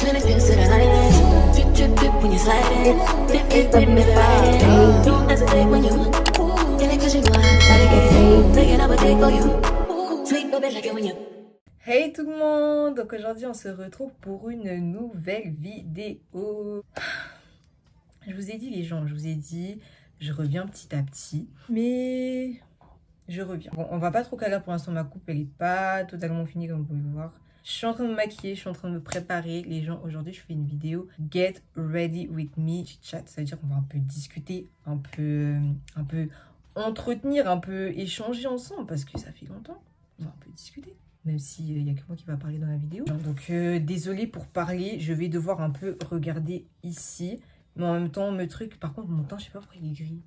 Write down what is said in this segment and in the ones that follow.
Hey tout le monde! Donc aujourd'hui on se retrouve pour une nouvelle vidéo. Je vous ai dit les gens, je vous ai dit, je reviens petit à petit. Mais je reviens. Bon, on va pas trop caler pour l'instant, ma coupe elle est pas totalement finie comme vous pouvez le voir. Je suis en train de me maquiller, je suis en train de me préparer. Les gens, aujourd'hui je fais une vidéo Get Ready With Me Chat. Ça veut dire qu'on va un peu discuter, un peu entretenir, un peu échanger ensemble parce que ça fait longtemps. On va un peu discuter. Même s'il n'y a que moi qui va parler dans la vidéo. Donc désolée pour parler, je vais devoir un peu regarder ici. Mais en même temps, par contre mon teint, je sais pas pourquoi il est gris.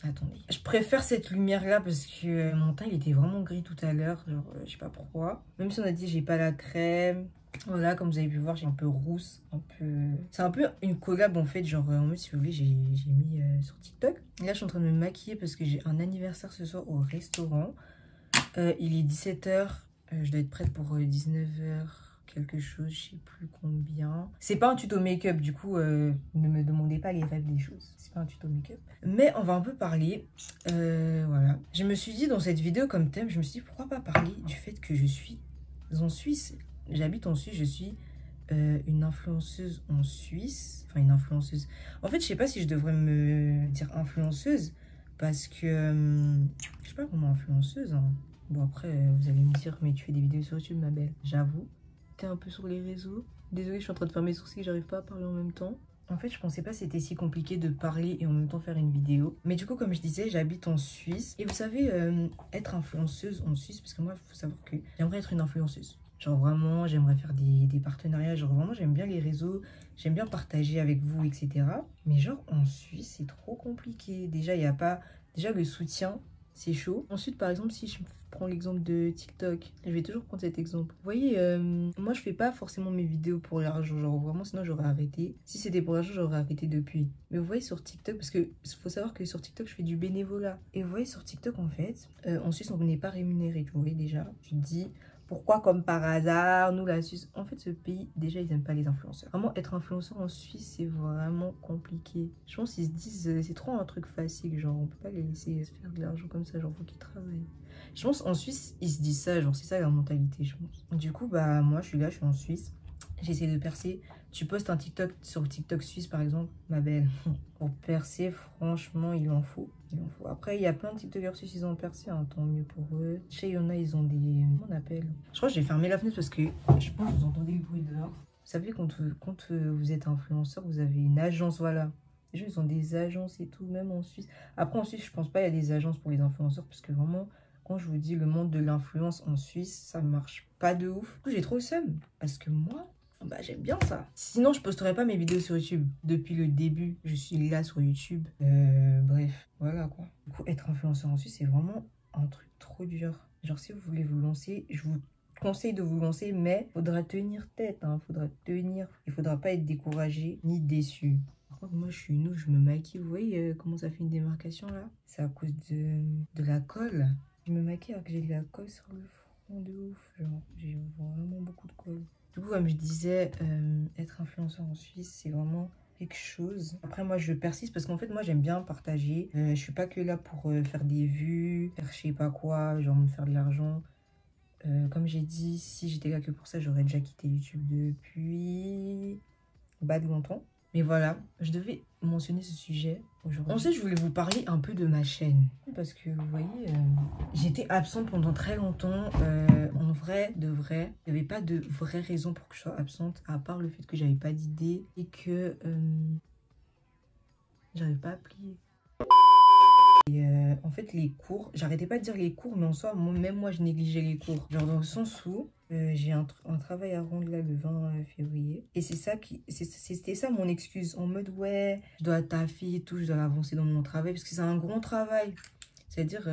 Attendez. Je préfère cette lumière-là parce que mon teint, il était vraiment gris tout à l'heure. Genre, je sais pas pourquoi. Même si on a dit j'ai pas la crème. Voilà, comme vous avez pu voir, j'ai un peu rousse. C'est un peu une collab en fait. Genre, en mode, si vous voulez, j'ai mis sur TikTok. Là, je suis en train de me maquiller parce que j'ai un anniversaire ce soir au restaurant. Il est 17 h. Je dois être prête pour 19 h. Quelque chose, je sais plus combien. C'est pas un tuto make-up, du coup, ne me demandez pas les rêves des choses. C'est pas un tuto make-up. Mais on va un peu parler. Voilà. Je me suis dit dans cette vidéo comme thème, je me suis dit pourquoi pas parler du fait que je suis en Suisse. J'habite en Suisse, je suis une influenceuse en Suisse. Enfin, une influenceuse. En fait, je sais pas si je devrais me dire influenceuse parce que je sais pas comment influenceuse. Hein. Bon, après, vous allez me dire, mais tu fais des vidéos sur YouTube, ma belle. J'avoue. Un peu sur les réseaux. Désolée, je suis en train de faire mes sourcils, j'arrive pas à parler en même temps. En fait, je pensais pas que c'était si compliqué de parler et en même temps faire une vidéo. Mais du coup, comme je disais, j'habite en Suisse. Et vous savez, être influenceuse en Suisse, parce que moi, il faut savoir que j'aimerais être une influenceuse. Genre vraiment, j'aimerais faire des partenariats. Genre vraiment, j'aime bien les réseaux. J'aime bien partager avec vous, etc. Mais genre, en Suisse, c'est trop compliqué. Déjà, il n'y a pas... Déjà, le soutien, c'est chaud. Ensuite, par exemple, si je prends l'exemple de TikTok, je vais toujours prendre cet exemple. Vous voyez, moi, je fais pas forcément mes vidéos pour l'argent. Genre, vraiment, sinon, j'aurais arrêté. Si c'était pour l'argent, j'aurais arrêté depuis. Mais vous voyez, sur TikTok, parce que faut savoir que sur TikTok, je fais du bénévolat. Et vous voyez, sur TikTok, en fait, en Suisse, on n'est pas rémunéré. Vous voyez déjà, je te dis... Pourquoi, comme par hasard, nous, la Suisse... En fait, ce pays, déjà, ils n'aiment pas les influenceurs. Vraiment, être influenceur en Suisse, c'est vraiment compliqué. Je pense qu'ils se disent, c'est trop un truc facile. Genre, on peut pas les laisser se faire de l'argent comme ça. Genre, faut qu'ils travaillent. Je pense, en Suisse, ils se disent ça. Genre, c'est ça leur mentalité, je pense. Du coup, bah, moi, je suis là, je suis en Suisse. J'essaie de percer. Tu postes un TikTok sur TikTok suisse, par exemple, ma belle. Pour percer, franchement, il en faut. Il en faut. Après, il y a plein de TikTokers suisses, ils ont percé, hein, tant mieux pour eux. Je sais, il y en a, ils ont des... Comment on appelle? Je crois que j'ai fermé la fenêtre parce que je pense que vous entendez le bruit dehors. Vous savez, quand vous êtes influenceur, vous avez une agence, voilà. Les gens, ils ont des agences et tout, même en Suisse. Après, en Suisse, je pense pas qu'il y a des agences pour les influenceurs parce que vraiment... Quand je vous dis le monde de l'influence en Suisse, ça marche pas de ouf. J'ai trop le seum parce que moi, bah, j'aime bien ça. Sinon, je posterai pas mes vidéos sur YouTube. Depuis le début, je suis là sur YouTube. Bref, voilà quoi. Du coup, être influenceur en Suisse, c'est vraiment un truc trop dur. Genre, si vous voulez vous lancer, je vous conseille de vous lancer, mais faudra tenir tête, hein. Faudra tenir. Il faudra pas être découragé ni déçu. Par contre, moi, je suis une ouf, je me maquille. Vous voyez comment ça fait une démarcation là? C'est à cause de la colle. Je me maquille alors que j'ai de la colle sur le front de ouf. Genre, j'ai vraiment beaucoup de colle. Du coup, comme je disais, être influenceur en Suisse, c'est vraiment quelque chose. Après, moi, je persiste parce qu'en fait, moi, j'aime bien partager. Je suis pas que là pour faire des vues, faire je sais pas quoi, genre me faire de l'argent. Comme j'ai dit, si j'étais là que pour ça, j'aurais déjà quitté YouTube depuis de longtemps. Mais voilà, je devais mentionner ce sujet aujourd'hui. Ensuite, je voulais vous parler un peu de ma chaîne. Parce que, vous voyez, j'étais absente pendant très longtemps. En vrai, de vrai, il n'y avait pas de vraie raison pour que je sois absente, à part le fait que j'avais pas d'idée et que j'arrive pas à plier. Et en fait, les cours, j'arrêtais pas de dire les cours, mais en soi, même moi, je négligeais les cours. Genre dans le sens où j'ai un travail à rendre là le 20 février. Et c'est ça c'était ça mon excuse. En mode, ouais, je dois taffer et tout, je dois avancer dans mon travail. Parce que c'est un grand travail. C'est-à-dire,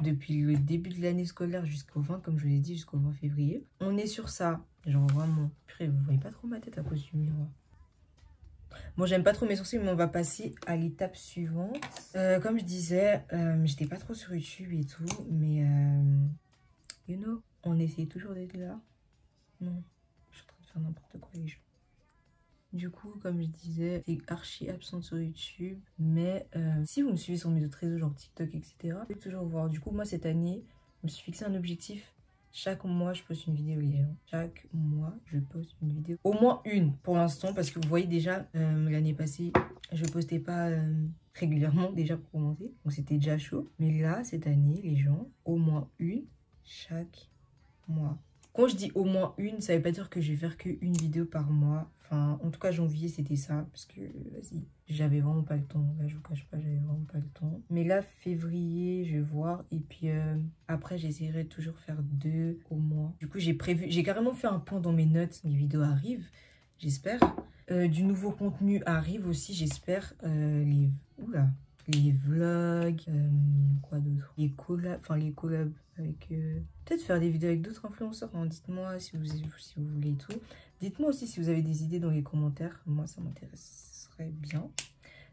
depuis le début de l'année scolaire jusqu'au 20, comme je vous l'ai dit, jusqu'au 20 février, on est sur ça. Genre vraiment. Purée, vous voyez pas trop ma tête à cause du miroir. Bon, j'aime pas trop mes sourcils, mais on va passer à l'étape suivante. Comme je disais, j'étais pas trop sur YouTube et tout, mais you know, on essaie toujours d'être là. Non, je suis en train de faire n'importe quoi les gens. Du coup, comme je disais, t'es archi absente sur YouTube. Mais si vous me suivez sur mes autres réseaux, genre TikTok, etc., vous pouvez toujours voir. Du coup, moi, cette année, je me suis fixé un objectif. Chaque mois, je poste une vidéo, les gens. Chaque mois, je poste une vidéo. Au moins une, pour l'instant, parce que vous voyez déjà, l'année passée, je postais pas régulièrement, déjà pour commencer. Donc, c'était déjà chaud. Mais là, cette année, les gens, au moins une chaque mois. Quand je dis au moins une, ça veut pas dire que je vais faire qu'une vidéo par mois. Enfin, en tout cas, janvier, c'était ça. Parce que, vas-y, j'avais vraiment pas le temps. Là, je vous cache pas, j'avais vraiment pas le temps. Mais là, février, je vais voir. Et puis, après, j'essaierai de toujours faire 2 au mois. Du coup, j'ai carrément fait un point dans mes notes. Les vidéos arrivent, j'espère. Du nouveau contenu arrive aussi, j'espère. Oula, les vlogs, quoi d'autre, les collabs avec peut-être faire des vidéos avec d'autres influenceurs, hein. Dites-moi si vous voulez et tout. Dites-moi aussi si vous avez des idées dans les commentaires, moi ça m'intéresserait bien.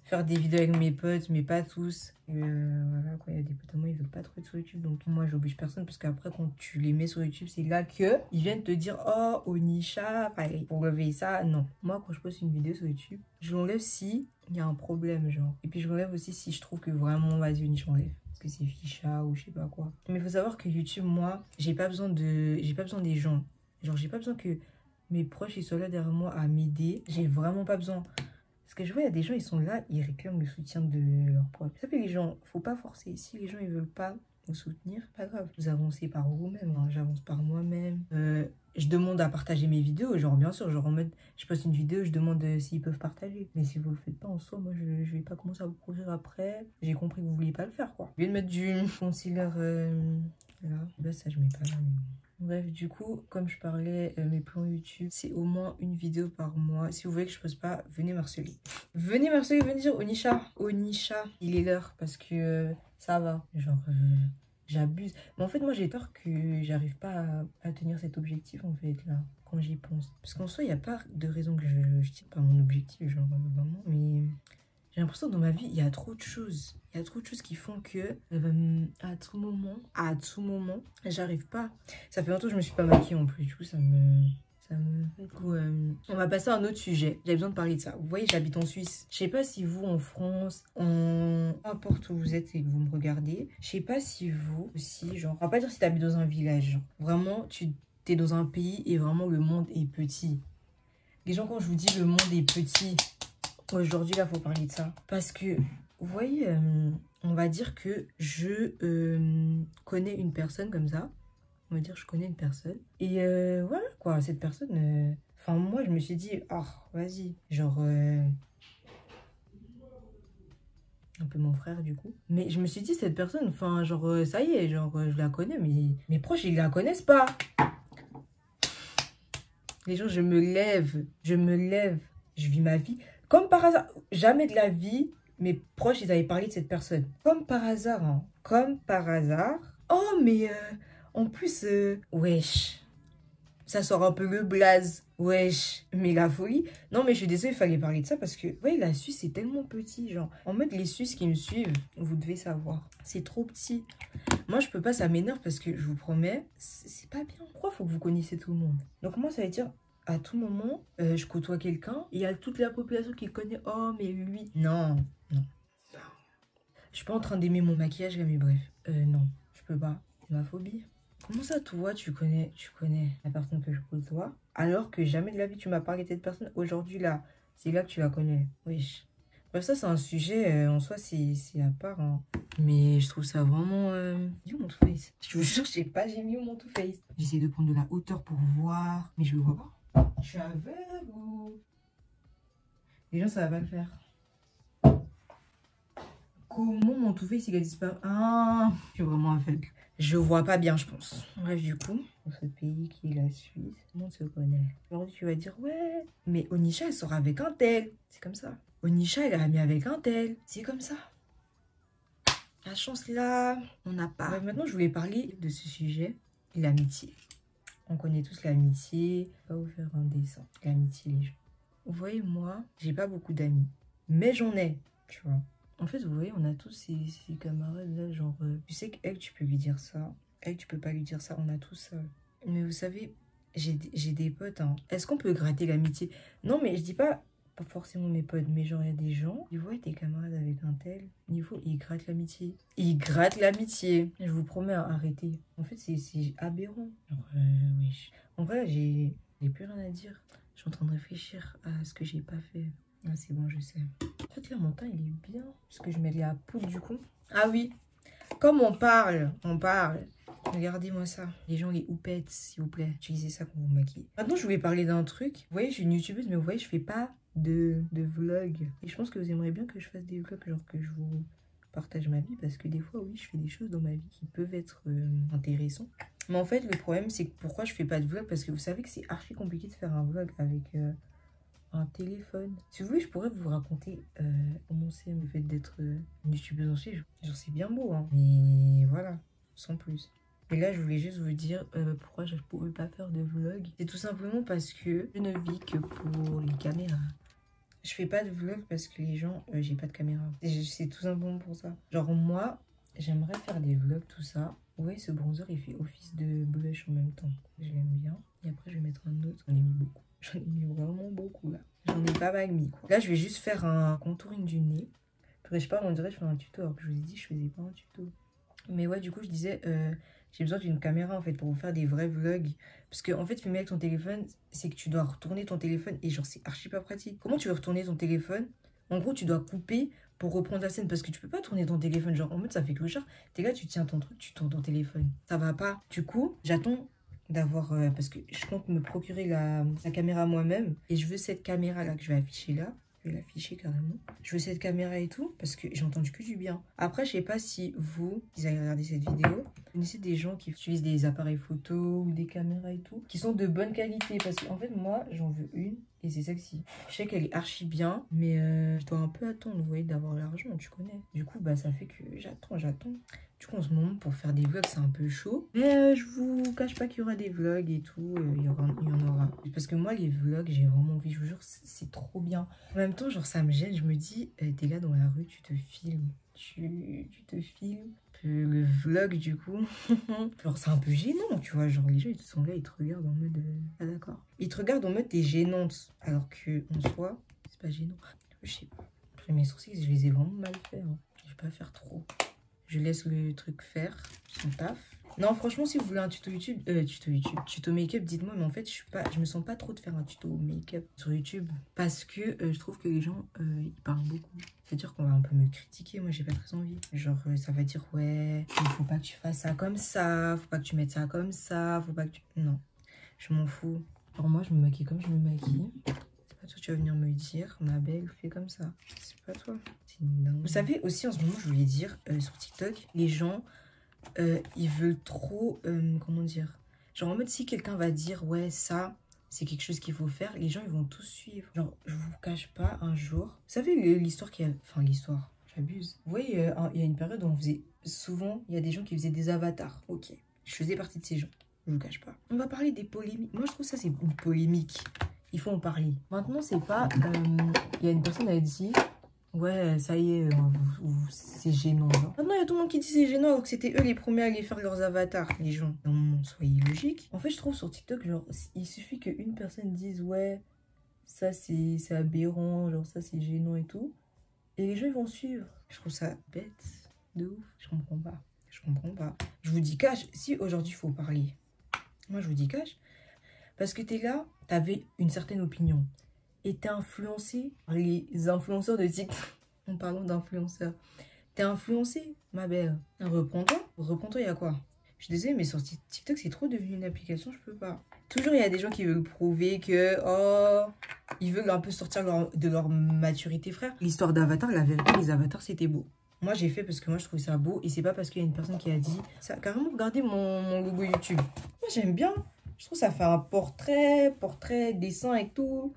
Faire des vidéos avec mes potes, mais pas tous. Voilà quoi, il y a des potes à moi, ils veulent pas trop être sur YouTube. Donc moi, j'oblige personne parce qu'après, quand tu les mets sur YouTube, c'est là que ils viennent te dire oh, Onisha, pareil, pour lever ça. Non. Moi, quand je poste une vidéo sur YouTube, je l'enlève si il y a un problème, genre. Et puis je l'enlève aussi si je trouve que vraiment, vas-y, Onisha, enlève. Parce que c'est ficha ou je sais pas quoi. Mais il faut savoir que YouTube, moi, j'ai pas besoin des gens. Genre, j'ai pas besoin que mes proches ils soient là derrière moi à m'aider. J'ai vraiment pas besoin. Parce que je vois, il y a des gens, ils sont là, ils réclament le soutien de leurs proches. Ça fait les gens, faut pas forcer. Si les gens, ils veulent pas vous soutenir, pas grave. Vous avancez par vous-même, hein. J'avance par moi-même. Je demande à partager mes vidéos, genre bien sûr, genre en mode, je poste une vidéo, je demande s'ils peuvent partager. Mais si vous le faites pas en soi, moi, je vais pas commencer à vous courir après. J'ai compris que vous vouliez pas le faire, quoi. Je viens de mettre du concealer là. Bah, ça, je mets pas là, mais... Bref, du coup, comme je parlais, mes plans YouTube, c'est au moins une vidéo par mois. Si vous voulez que je pose pas, venez me harceler. Venez me harceler, venez dire Onisha, il est l'heure parce que ça va. Genre, j'abuse. Mais en fait, moi, j'ai peur que j'arrive pas à tenir cet objectif, en fait, là, quand j'y pense. Parce qu'en soi, il n'y a pas de raison que je tienne pas mon objectif, genre, vraiment. Mais j'ai l'impression que dans ma vie, il y a trop de choses. Il y a trop de choses qui font que à tout moment, j'arrive pas. Ça fait longtemps que je me suis pas maquillée en plus. Du coup, ça me fait. Du coup, on va passer à un autre sujet. J'avais besoin de parler de ça. Vous voyez, j'habite en Suisse. Je sais pas si vous, en France, peu importe où vous êtes et que vous me regardez, je sais pas si vous aussi, genre, on va pas dire si tu habites dans un village. Genre, vraiment, tu es dans un pays et vraiment le monde est petit. Les gens, quand je vous dis le monde est petit... Aujourd'hui, là, il faut parler de ça. Parce que, vous voyez, on va dire que je connais une personne comme ça. On va dire je connais une personne. Et voilà, quoi, cette personne... Enfin, moi, je me suis dit, ah, vas-y. Genre... un peu mon frère, du coup. Mais je me suis dit, cette personne, enfin, genre, ça y est, genre, je la connais, mais mes proches, ils la connaissent pas. Les gens, je me lève, je vis ma vie. Comme par hasard, jamais de la vie, mes proches, ils avaient parlé de cette personne. Comme par hasard, hein. Comme par hasard. Oh, mais en plus, wesh. Ça sort un peu le blaze. Wesh. Mais la folie. Non, mais je suis désolée, il fallait parler de ça parce que, ouais, la Suisse, c'est tellement petit. Genre, en mode, les Suisses qui me suivent, vous devez savoir. C'est trop petit. Moi, je peux pas, ça m'énerve parce que, je vous promets, c'est pas bien. Pourquoi faut que vous connaissiez tout le monde? Donc, moi, ça veut dire... À tout moment, je côtoie quelqu'un et il y a toute la population qui connaît. Oh, mais lui. Non, non. Je suis pas en train d'aimer mon maquillage, là, mais bref. Non, je peux pas. C'est ma phobie. Comment ça, toi, tu connais la personne que je côtoie, alors que jamais de la vie tu m'as parlé de cette personne. Aujourd'hui, là, c'est là que tu la connais. Wesh. Bref, ça, c'est un sujet, en soi, c'est à part. Hein. Mais je trouve ça vraiment... J'ai mon Too Faced. Je vous jure, je sais pas, j'ai mis mon Too Faced. J'essaie de prendre de la hauteur pour voir, mais je le vois pas. Je suis aveugle ou... Les gens, ça va pas le faire. Comment mon Too Faced il a disparu? Ah, je suis vraiment aveugle. Je vois pas bien, je pense. Bref, du coup, dans ce pays qui est la Suisse, tout le monde se connaît. Aujourd'hui, tu vas dire, ouais, mais Onisha, elle sort avec un tel. C'est comme ça. Onisha, elle a mis avec un tel. C'est comme ça. La chance, là, on n'a pas. Bref, maintenant, je voulais parler de ce sujet, l'amitié. On connaît tous l'amitié. Je vais vous faire un dessin. L'amitié, les gens. Vous voyez, moi, j'ai pas beaucoup d'amis. Mais j'en ai, tu vois. En fait, vous voyez, on a tous ces camarades là, genre... tu sais qu'elle, tu peux lui dire ça. Elle, tu peux pas lui dire ça. On a tous ça. Mais vous savez, j'ai des potes, hein. Est-ce qu'on peut gratter l'amitié? Non, mais je dis pas forcément mes potes, mais genre, il y a des gens, ils voient tes camarades avec un tel, niveau, ils grattent l'amitié. Ils grattent l'amitié. Je vous promets, arrêtez. En fait, c'est aberrant. Genre, oui. En vrai, j'ai plus rien à dire. Je suis en train de réfléchir à ce que j'ai pas fait. Ah, c'est bon, je sais. En fait, là, mon teint, il est bien. Parce que je mets de la poudre, du coup. Ah oui, comme on parle. Regardez-moi ça. Les gens, les houpettes, s'il vous plaît. Utilisez ça quand vous maquillez. Maintenant, je voulais parler d'un truc. Vous voyez, je suis une youtubeuse, mais vous voyez, je fais pas de vlog. Et je pense que vous aimeriez bien que je fasse des vlogs, genre que je vous partage ma vie. Parce que des fois, oui, je fais des choses dans ma vie qui peuvent être intéressantes. Mais en fait, le problème, c'est que pourquoi je fais pas de vlog? Parce que vous savez que c'est archi compliqué de faire un vlog avec un téléphone. Si vous voulez, je pourrais vous raconter comment c'est le fait d'être une youtubeuse entière. Genre, c'est bien beau, hein. Mais voilà, sans plus. Et là, je voulais juste vous dire pourquoi je ne pouvais pas faire de vlog. C'est tout simplement parce que je ne vis que pour les caméras. Je fais pas de vlog parce que les gens, j'ai pas de caméra. C'est tout simplement pour ça. Genre, moi, j'aimerais faire des vlogs, tout ça. Ouais, ce bronzer, il fait office de blush en même temps. Je l'aime bien. Et après, je vais mettre un autre. J'en ai mis beaucoup. J'en ai mis vraiment beaucoup, là. J'en ai pas mal mis, quoi. Là, je vais juste faire un contouring du nez. Après, je parle, on dirait que je fais un tuto. Alors que je vous ai dit, je faisais pas un tuto. Mais ouais, du coup, je disais, j'ai besoin d'une caméra, en fait, pour vous faire des vrais vlogs. Parce que, en fait, filmer avec ton téléphone, c'est que tu dois retourner ton téléphone. Et genre, c'est archi pas pratique. Comment tu veux retourner ton téléphone? En gros, tu dois couper pour reprendre la scène. Parce que tu peux pas tourner ton téléphone. Genre, en mode, ça fait clochard. T'es là, tu tiens ton truc, tu tournes ton téléphone. Ça va pas. Du coup, j'attends d'avoir... parce que je compte me procurer la caméra moi-même. Et je veux cette caméra-là que je vais afficher là. Je vais l'afficher carrément. Je veux cette caméra et tout parce que j'ai entendu que du bien. Après, je sais pas si vous allez regarder cette vidéo. Vous connaissez des gens qui utilisent des appareils photo ou des caméras et tout, qui sont de bonne qualité. Parce qu'en fait, moi, j'en veux une et c'est sexy. Je sais qu'elle est archi bien, mais je dois un peu attendre, vous voyez, d'avoir l'argent, tu connais. Du coup, bah, ça fait que j'attends. Du coup, en ce moment, pour faire des vlogs, c'est un peu chaud. Mais je vous cache pas qu'il y aura des vlogs et tout. Il y en aura. Parce que moi, les vlogs, j'ai vraiment envie. Je vous jure, c'est trop bien. En même temps, genre, ça me gêne. Je me dis, t'es là dans la rue, tu te filmes. Tu te filmes. Le vlog, du coup, genre, c'est un peu gênant, tu vois. Genre, les gens, ils sont là, ils te regardent en mode... Ah, d'accord. Ils te regardent en mode, t'es gênante. Alors que, en soi, c'est pas gênant. Je sais pas. Après, mes sourcils, je les ai vraiment mal faits. Hein. Je vais pas faire trop. Je laisse le truc faire son taf. Non, franchement, si vous voulez un tuto YouTube, tuto make-up, dites-moi. Mais en fait, je me sens pas trop de faire un tuto make-up sur YouTube. Parce que je trouve que les gens, ils parlent beaucoup. C'est-à-dire qu'on va un peu me critiquer. Moi, j'ai pas très envie. Genre, ça va dire, ouais, il faut pas que tu fasses ça comme ça. Faut pas que tu mettes ça comme ça. Faut pas que tu... Non, je m'en fous. Alors moi, je me maquille comme je me maquille. Toi, tu vas venir me dire, ma belle, fais comme ça. C'est pas toi. Vous savez, aussi, en ce moment, je voulais dire, sur TikTok, les gens, ils veulent trop, comment dire, genre en mode, si quelqu'un va dire, ouais, ça, c'est quelque chose qu'il faut faire, les gens, ils vont tous suivre. Genre, je vous cache pas, un jour, vous savez, l'histoire qui a... Enfin, l'histoire, j'abuse. Vous voyez, il y a une période où on faisait, souvent, il y a des gens qui faisaient des avatars. Ok, je faisais partie de ces gens, je vous cache pas. On va parler des polémiques. Moi, je trouve ça, c'est une polémique. Il faut en parler. Maintenant, c'est pas... Il y a une personne, elle dit... Ouais, ça y est, c'est gênant. Genre. Maintenant, il y a tout le monde qui dit c'est gênant alors que c'était eux les premiers à aller faire leurs avatars, les gens. Non, soyez logiques. En fait, je trouve sur TikTok, genre, il suffit qu'une personne dise ouais, ça c'est aberrant, genre ça c'est gênant et tout. Et les gens, ils vont suivre. Je trouve ça bête, de ouf. Je comprends pas. Je comprends pas. Je vous dis cash, si aujourd'hui il faut parler, moi je vous dis cash. Parce que t'es là, t'avais une certaine opinion. Et t'es influencé par les influenceurs de TikTok. En parlant d'influenceurs. T'es influencé, ma belle. Reprends-toi. Reprends-toi, il y a quoi? Je suis désolée, mais sur TikTok, c'est trop devenu une application, je peux pas. Toujours, il y a des gens qui veulent prouver que, oh, ils veulent un peu sortir de leur maturité, frère. L'histoire d'Avatar, la vérité, les avatars, c'était beau. Moi, j'ai fait parce que moi, je trouve ça beau. Et c'est pas parce qu'il y a une personne qui a dit ça. Carrément, regardez mon logo YouTube. Moi, j'aime bien. Je trouve que ça fait un portrait, dessin et tout.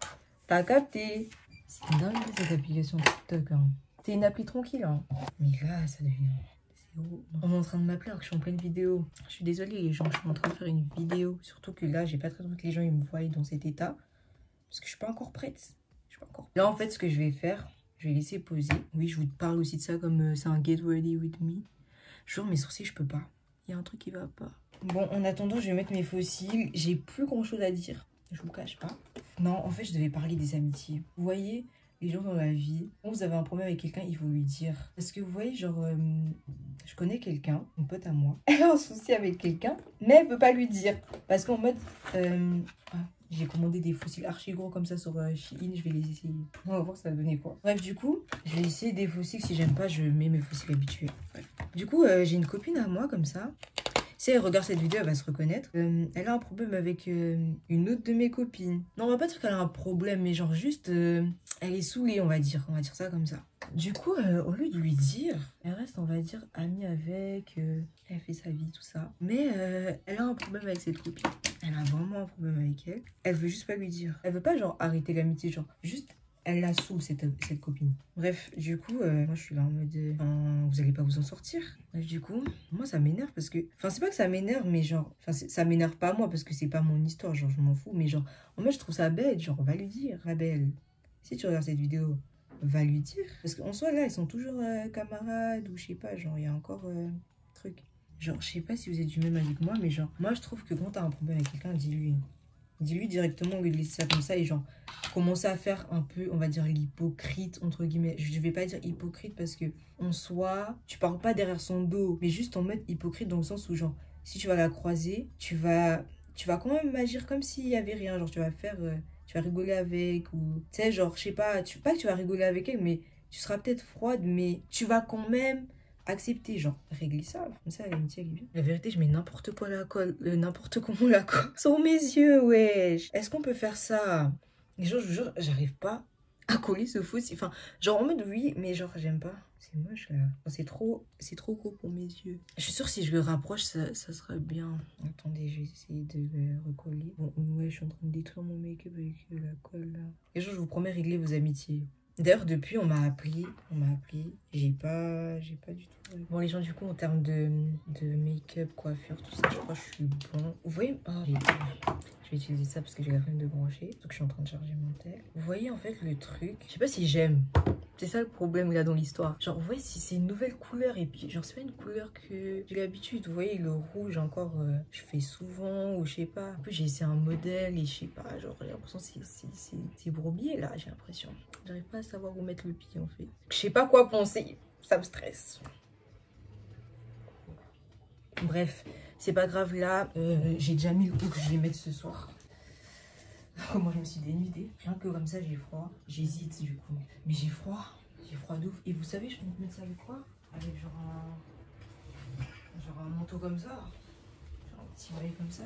T'as capté. C'est dingue cette application TikTok. Hein. C'est une appli tranquille. Hein. Mais là, ça devient... On est en train de m'appeler alors que je suis en pleine vidéo. Je suis désolée les gens, je suis en train de faire une vidéo. Surtout que là, j'ai pas très envie que les gens ils me voient dans cet état. Parce que je suis pas encore prête. Je suis pas encore... Là, en fait, ce que je vais faire, je vais laisser poser. Oui, je vous parle aussi de ça comme c'est un get ready with me. Je jure, mes sourcils, je peux pas. Il y a un truc qui va pas. Bon, en attendant, je vais mettre mes fossiles. J'ai plus grand chose à dire. Je vous cache pas. Non, en fait, je devais parler des amitiés. Vous voyez, les gens dans la vie, quand vous avez un problème avec quelqu'un, il faut lui dire. Parce que vous voyez, genre, je connais quelqu'un, une pote à moi, elle a un souci avec quelqu'un, mais elle veut pas lui dire. Parce qu'en mode, j'ai commandé des fossiles archi gros comme ça sur Shein, je vais les essayer. On va voir ça va donner quoi. Bref, du coup, je vais essayer des fossiles. Si j'aime pas, je mets mes fossiles habitués. Ouais. Du coup, j'ai une copine à moi comme ça. Si elle regarde cette vidéo, elle va se reconnaître. Elle a un problème avec une autre de mes copines. Non, on va pas dire qu'elle a un problème, mais genre juste, elle est saoulée, on va dire. On va dire ça comme ça. Du coup, au lieu de lui dire, elle reste, on va dire, amie avec. Elle fait sa vie, tout ça. Mais elle a un problème avec cette copine. Elle a vraiment un problème avec elle. Elle veut juste pas lui dire. Elle veut pas, genre, arrêter l'amitié, genre, juste... Elle la saoule, cette copine. Bref, du coup, moi, je suis là en mode... vous allez pas vous en sortir. Bref, du coup, moi, ça m'énerve parce que... Enfin, c'est pas que ça m'énerve, mais genre... Enfin, ça m'énerve pas moi parce que c'est pas mon histoire, genre, je m'en fous. Mais genre, en moi, je trouve ça bête. Genre, va lui dire, Rabel. Si tu regardes cette vidéo, va lui dire. Parce qu'en soi, là, ils sont toujours camarades ou je sais pas, genre, il y a encore... truc. Genre, je sais pas si vous êtes du même avec moi, mais genre... Moi, je trouve que quand t'as un problème avec quelqu'un, dis-lui. Dis-lui directement au lieu de laisser ça comme ça et genre commencer à faire un peu, on va dire, l'hypocrite, entre guillemets. Je vais pas dire hypocrite parce que en soi, tu parles pas derrière son dos, mais juste en mode hypocrite dans le sens où genre, si tu vas la croiser, tu vas quand même agir comme s'il y avait rien. Genre, tu vas faire, tu vas rigoler avec ou, tu sais, genre, je sais pas, pas que tu vas rigoler avec elle, mais tu seras peut-être froide, mais tu vas quand même... accepter, genre, régler ça, comme ça, l'amitié, elle est bien. La vérité, je mets n'importe quoi la colle, n'importe comment la colle sur mes yeux, wesh. Est-ce qu'on peut faire ça? Et genre, je vous jure, j'arrive pas à coller ce faux. Enfin, genre, en mode oui, mais genre, j'aime pas. C'est moche, là. C'est trop gros pour mes yeux. Je suis sûre que si je le rapproche, ça sera bien. Attendez, je vais essayer de le recoller. Bon, ouais, je suis en train de détruire mon make-up avec la colle, là. Et genre, je vous promets régler vos amitiés. D'ailleurs, depuis, on m'a appris, j'ai pas du tout... Bon, les gens, du coup, en termes de make-up, coiffure, tout ça, je crois que je suis bon. Vous voyez... Oh, je vais utiliser ça parce que j'ai la flemme de brancher, donc je suis en train de charger mon tel. Vous voyez, en fait, le truc... Je sais pas si j'aime. C'est ça le problème, là, dans l'histoire. Genre, vous voyez, si c'est une nouvelle couleur, et puis, genre, c'est pas une couleur que j'ai l'habitude. Vous voyez, le rouge, encore, je fais souvent, ou je sais pas. En plus, j'ai essayé un modèle, et je sais pas, genre, j'ai l'impression que c'est brobier, là, j'ai l'impression. J'arrive pas à savoir où mettre le pied, en fait. Je sais pas quoi penser, ça me stresse. Bref, c'est pas grave, là, j'ai déjà mis le haut que je vais mettre ce soir. Comment je me suis dénudée. Rien que comme ça, j'ai froid. J'hésite, du coup. Mais j'ai froid de ouf. Et vous savez, je peux mettre ça avec quoi? Avec genre un manteau comme ça. Genre un petit maillot comme ça.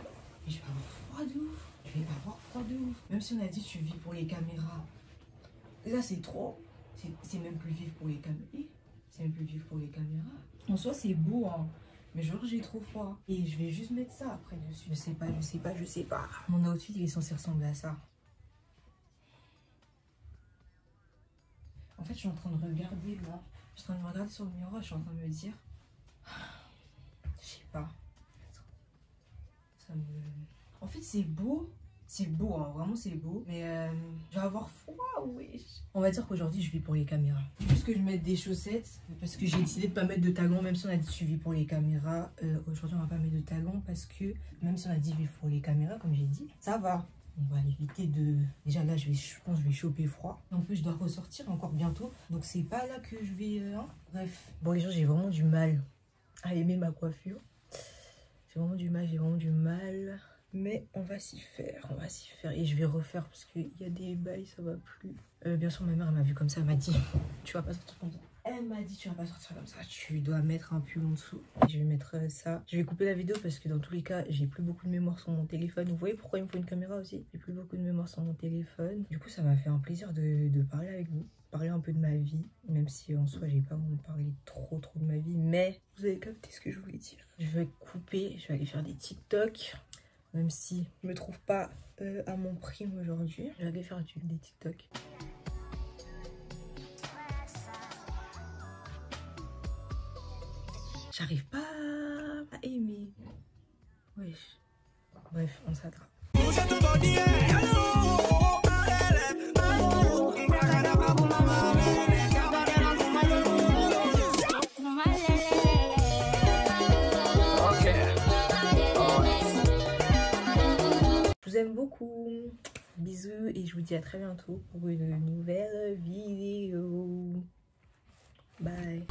Mais je vais avoir froid de ouf. Je vais avoir froid de ouf. Même si on a dit tu vis pour les caméras. Là, c'est trop. C'est même plus vif pour les caméras. C'est même plus vif pour les caméras. En soi, c'est beau, hein. Mais genre, j'ai trop froid. Et je vais juste mettre ça après dessus. Je sais pas. Mon outfit, il est censé ressembler à ça. En fait, je suis en train de regarder là. Je suis en train de me regarder sur le miroir. Je suis en train de me dire... Je sais pas. Ça me... En fait, c'est beau. C'est beau, hein, vraiment c'est beau. Mais je vais avoir froid, wesh. On va dire qu'aujourd'hui, je vis pour les caméras. Juste que je mette des chaussettes, parce que j'ai décidé de pas mettre de talons, même si on a dit je vis pour les caméras. Aujourd'hui, on va pas mettre de talons, parce que même si on a dit vivre pour les caméras, comme j'ai dit, ça va. On va éviter de... Déjà là, je pense que je vais choper froid. En plus, je dois ressortir encore bientôt. Donc, c'est pas là que je vais... Bref. Bon, les gens, j'ai vraiment du mal à aimer ma coiffure. J'ai vraiment du mal. Mais on va s'y faire, et je vais refaire parce qu'il y a des bails, ça va plus. Bien sûr, ma mère, elle m'a vu comme ça, elle m'a dit, tu vas pas sortir comme ça. Elle m'a dit, tu vas pas sortir comme ça, tu dois mettre un pull en dessous. Je vais mettre ça. Je vais couper la vidéo parce que dans tous les cas, j'ai plus beaucoup de mémoire sur mon téléphone. Vous voyez pourquoi il me faut une caméra aussi? J'ai plus beaucoup de mémoire sur mon téléphone. Du coup, ça m'a fait un plaisir de parler avec vous. Parler un peu de ma vie, même si en soi, j'ai pas vraiment parlé trop de ma vie. Mais vous avez capté ce que je voulais dire. Je vais couper, je vais aller faire des TikTok. Même si je me trouve pas à mon prime aujourd'hui. Je vais aller faire des TikTok. J'arrive pas à aimer. Wesh. Bref, on s'attrape. bisous et je vous dis à très bientôt pour une nouvelle vidéo. Bye.